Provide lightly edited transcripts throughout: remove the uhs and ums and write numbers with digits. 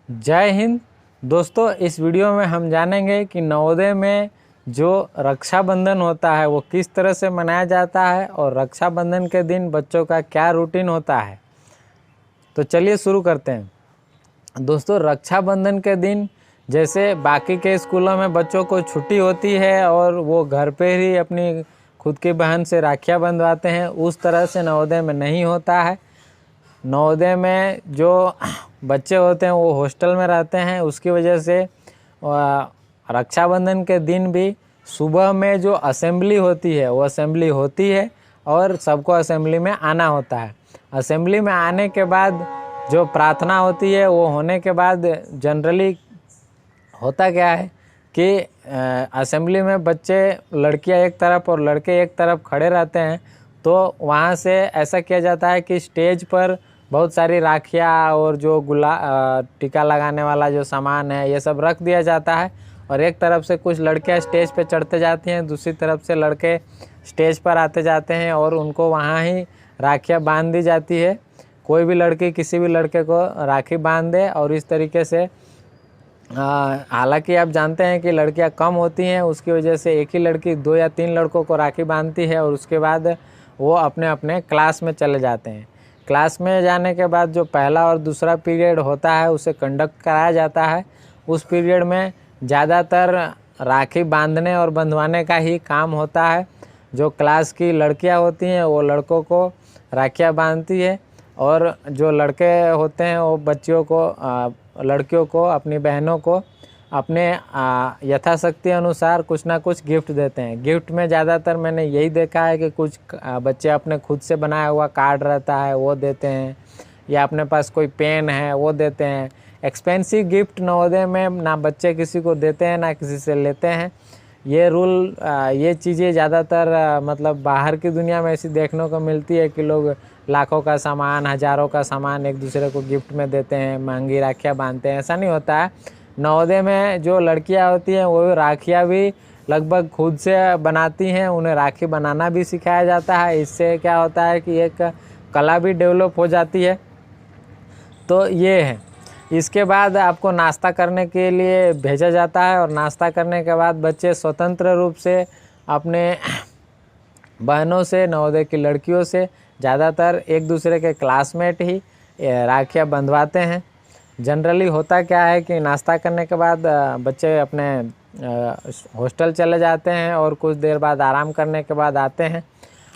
जय हिंद दोस्तों। इस वीडियो में हम जानेंगे कि नवोदय में जो रक्षाबंधन होता है वो किस तरह से मनाया जाता है और रक्षाबंधन के दिन बच्चों का क्या रूटीन होता है। तो चलिए शुरू करते हैं। दोस्तों, रक्षाबंधन के दिन जैसे बाकी के स्कूलों में बच्चों को छुट्टी होती है और वो घर पे ही अपनी खुद की बहन से राखियाँ बंधवाते हैं, उस तरह से नवोदय में नहीं होता है। नवोदय में जो बच्चे होते हैं वो हॉस्टल में रहते हैं, उसकी वजह से रक्षाबंधन के दिन भी सुबह में जो असेंबली होती है वो असेंबली होती है और सबको असेंबली में आना होता है। असेंबली में आने के बाद जो प्रार्थना होती है वो होने के बाद जनरली होता क्या है कि असेंबली में बच्चे, लड़कियां एक तरफ और लड़के एक तरफ खड़े रहते हैं। तो वहाँ से ऐसा किया जाता है कि स्टेज पर बहुत सारी राखियाँ और जो टीका लगाने वाला जो सामान है ये सब रख दिया जाता है और एक तरफ से कुछ लड़कियाँ स्टेज पे चढ़ते जाती हैं, दूसरी तरफ से लड़के स्टेज पर आते जाते हैं और उनको वहाँ ही राखियाँ बांध दी जाती है। कोई भी लड़की किसी भी लड़के को राखी बांध दे और इस तरीके से हालांकि आप जानते हैं कि लड़कियां कम होती हैं, उसकी वजह से एक ही लड़की 2 या 3 लड़कों को राखी बांधती है और उसके बाद वो अपने अपने क्लास में चले जाते हैं। क्लास में जाने के बाद जो पहला और दूसरा पीरियड होता है उसे कंडक्ट कराया जाता है। उस पीरियड में ज़्यादातर राखी बांधने और बंधवाने का ही काम होता है। जो क्लास की लड़कियां होती हैं वो लड़कों को राखियाँ बांधती है और जो लड़के होते हैं वो बच्चियों को, लड़कियों को, अपनी बहनों को अपने यथाशक्ति अनुसार कुछ ना कुछ गिफ्ट देते हैं। गिफ्ट में ज़्यादातर मैंने यही देखा है कि कुछ बच्चे अपने खुद से बनाया हुआ कार्ड रहता है वो देते हैं, या अपने पास कोई पेन है वो देते हैं। एक्सपेंसिव गिफ्ट नवोदय में ना बच्चे किसी को देते हैं ना किसी से लेते हैं। ये रूल, ये चीज़ें ज़्यादातर मतलब बाहर की दुनिया में ऐसी देखने को मिलती है कि लोग लाखों का सामान, हज़ारों का सामान एक दूसरे को गिफ्ट में देते हैं, महंगी राखियाँ बांधते हैं। ऐसा नहीं होता है। नवोदय में जो लड़कियाँ होती हैं वो राखियाँ भी लगभग खुद से बनाती हैं, उन्हें राखी बनाना भी सिखाया जाता है। इससे क्या होता है कि एक कला भी डेवलप हो जाती है। तो ये है। इसके बाद आपको नाश्ता करने के लिए भेजा जाता है और नाश्ता करने के बाद बच्चे स्वतंत्र रूप से अपने बहनों से, नवोदय की लड़कियों से, ज़्यादातर एक दूसरे के क्लासमेट ही राखियाँ बंधवाते हैं। जनरली होता क्या है कि नाश्ता करने के बाद बच्चे अपने हॉस्टल चले जाते हैं और कुछ देर बाद आराम करने के बाद आते हैं।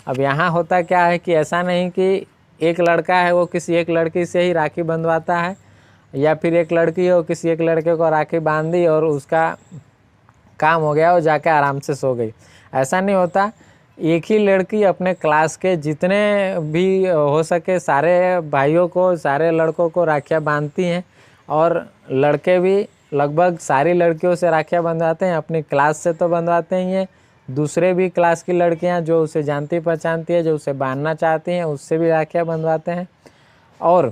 अब यहाँ होता क्या है कि ऐसा नहीं कि एक लड़का है वो किसी एक लड़की से ही राखी बंधवाता है, या फिर एक लड़की हो किसी एक लड़के को राखी बांध दी और उसका काम हो गया, वो जाके आराम से सो गई। ऐसा नहीं होता। एक ही लड़की अपने क्लास के जितने भी हो सके सारे भाइयों को, सारे लड़कों को राखियाँ बांधती हैं और लड़के भी लगभग सारी लड़कियों से राखियाँ बंधवाते हैं। अपनी क्लास से तो बंधवाते ही हैं, दूसरे भी क्लास की लड़कियाँ जो उसे जानती पहचानती है, जो उसे बांधना चाहती हैं, उससे भी राखियाँ बंधवाते हैं। और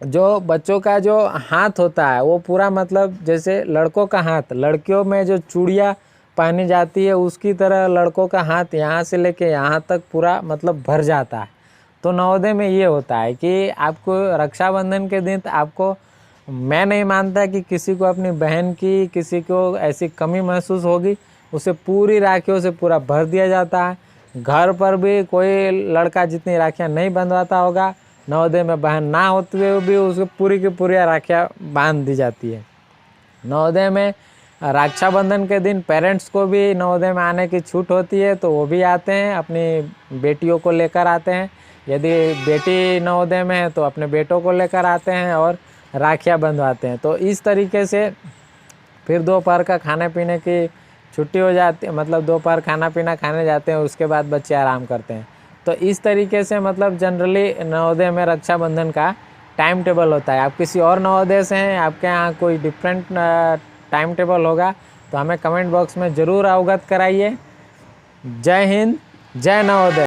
जो बच्चों का जो हाथ होता है वो पूरा, मतलब जैसे लड़कों का हाथ, लड़कियों में जो चूड़ियाँ पहनी जाती है उसकी तरह लड़कों का हाथ यहाँ से लेके यहाँ तक पूरा मतलब भर जाता है। तो नवोदय में ये होता है कि आपको रक्षाबंधन के दिन आपको, मैं नहीं मानता कि किसी को अपनी बहन की, किसी को ऐसी कमी महसूस होगी। उसे पूरी राखियों से पूरा भर दिया जाता है। घर पर भी कोई लड़का जितनी राखियाँ नहीं बंधवाता होगा, नवोदय में बहन ना होते हुए भी उसको पूरी की पूरी राखियाँ बांध दी जाती है। नवोदय में रक्षाबंधन के दिन पेरेंट्स को भी नवोदय में आने की छूट होती है, तो वो भी आते हैं, अपनी बेटियों को लेकर आते हैं। यदि बेटी नवोदय में है तो अपने बेटों को लेकर आते हैं और राखियाँ बंधवाते हैं। तो इस तरीके से फिर दोपहर का खाने पीने की छुट्टी हो जाती है, मतलब दोपहर खाना पीना खाने जाते हैं, उसके बाद बच्चे आराम करते हैं। तो इस तरीके से मतलब जनरली नवोदय में रक्षाबंधन का टाइम टेबल होता है। आप किसी और नवोदय से हैं, आपके यहाँ कोई डिफरेंट टाइम टेबल होगा तो हमें कमेंट बॉक्स में ज़रूर अवगत कराइए। जय हिंद, जय नवोदय।